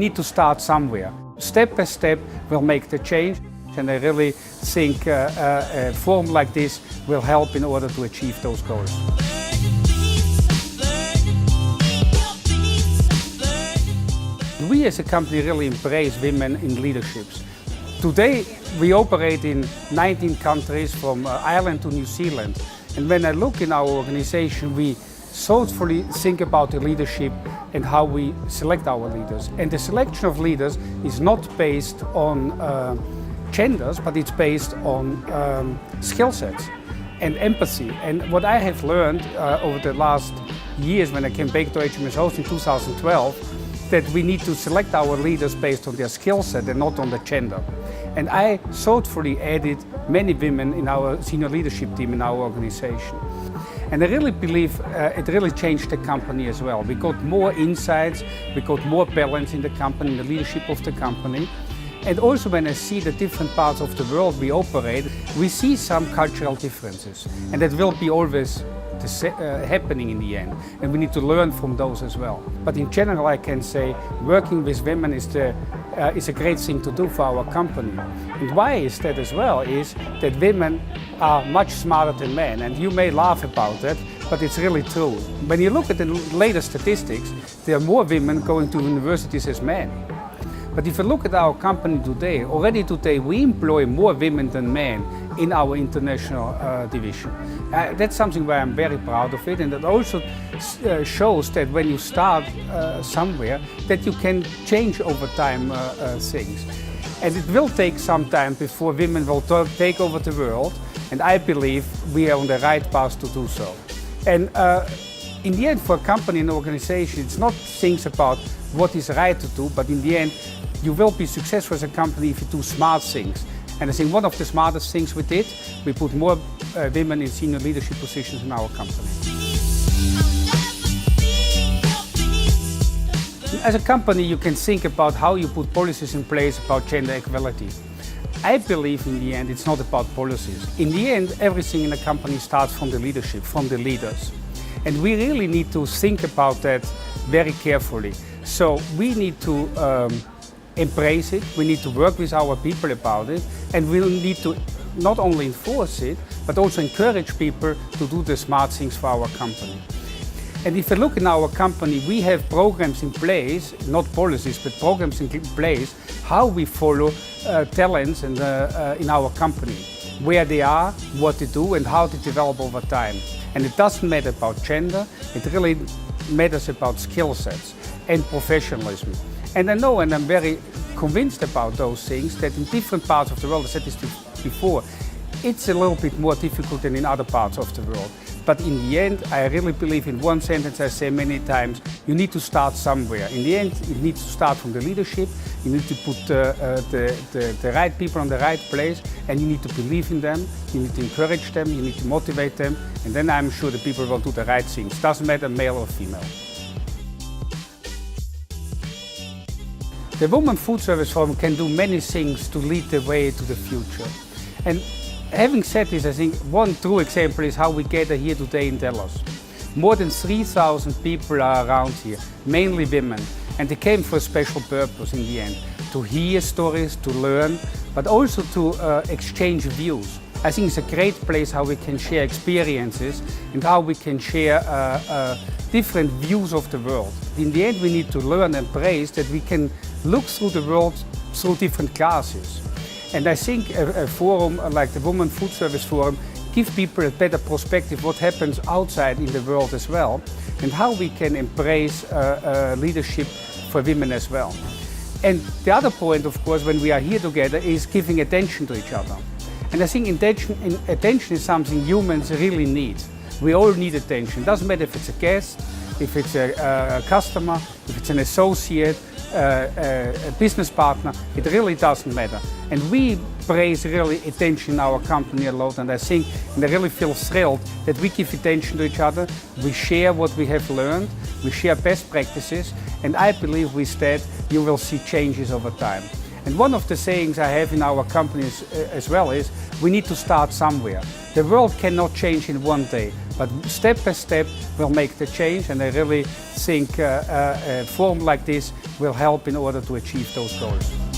need to start somewhere. Step by step, we'll make the change. And I really think a forum like this will help in order to achieve those goals. We as a company really embrace women in leaderships. Today we operate in 19 countries from Ireland to New Zealand. And when I look in our organization, we thoughtfully think about the leadership and how we select our leaders. And the selection of leaders is not based on genders, but it's based on skill sets and empathy. And what I have learned over the last years when I came back to HMS Host in 2012, that we need to select our leaders based on their skill set and not on the gender. And I thoughtfully added many women in our senior leadership team in our organization. And I really believe it really changed the company as well. We got more insights, we got more balance in the company, in the leadership of the company. And also when I see the different parts of the world we operate, we see some cultural differences. And that will be always happening in the end. And we need to learn from those as well. But in general, I can say working with women is a great thing to do for our company. And why is that as well is that women are much smarter than men. And you may laugh about that, but it's really true. When you look at the latest statistics, there are more women going to universities as men. But if you look at our company today, already today we employ more women than men in our international division. That's something where I'm very proud of it, and it also shows that when you start somewhere, that you can change over time things. And it will take some time before women will take over the world, and I believe we are on the right path to do so. And in the end, for a company and organization, it's not things about what is right to do, but in the end, you will be successful as a company if you do smart things. And I think one of the smartest things we did, we put more women in senior leadership positions in our company. As a company, you can think about how you put policies in place about gender equality. I believe in the end, it's not about policies. In the end, everything in a company starts from the leadership, from the leaders. And we really need to think about that very carefully. So we need to embrace it, we need to work with our people about it, and we need to not only enforce it, but also encourage people to do the smart things for our company. And if you look in our company, we have programs in place, not policies, but programs in place, how we follow talents in our company, where they are, what they do, and how they develop over time. And it doesn't matter about gender, it really matters about skill sets and professionalism. And I know, and I'm very convinced about those things, that in different parts of the world, I said this before, it's a little bit more difficult than in other parts of the world. But in the end, I really believe in one sentence I say many times, you need to start somewhere. In the end, it needs to start from the leadership, you need to put the right people in the right place, and you need to believe in them, you need to encourage them, you need to motivate them, and then I'm sure the people will do the right things. Doesn't matter male or female. The Women Food Service Forum can do many things to lead the way to the future. And having said this, I think one true example is how we gather here today in Dallas. More than 3,000 people are around here, mainly women, and they came for a special purpose in the end, to hear stories, to learn, but also to exchange views. I think it's a great place how we can share experiences and how we can share different views of the world. In the end, we need to learn and embrace that we can look through the world through different glasses. And I think a forum like the Women Food Service Forum gives people a better perspective what happens outside in the world as well, and how we can embrace leadership for women as well. And the other point, of course, when we are here together is giving attention to each other. And I think attention is something humans really need. We all need attention. It doesn't matter if it's a guest, if it's a customer, if it's an associate, a business partner, it really doesn't matter. And we praise really attention in our company a lot, and I really feel thrilled that we give attention to each other, we share what we have learned, we share best practices, and I believe with that you will see changes over time. And one of the sayings I have in our companies as well is, we need to start somewhere. The world cannot change in one day, but step by step we'll make the change, and I really think a forum like this will help in order to achieve those goals.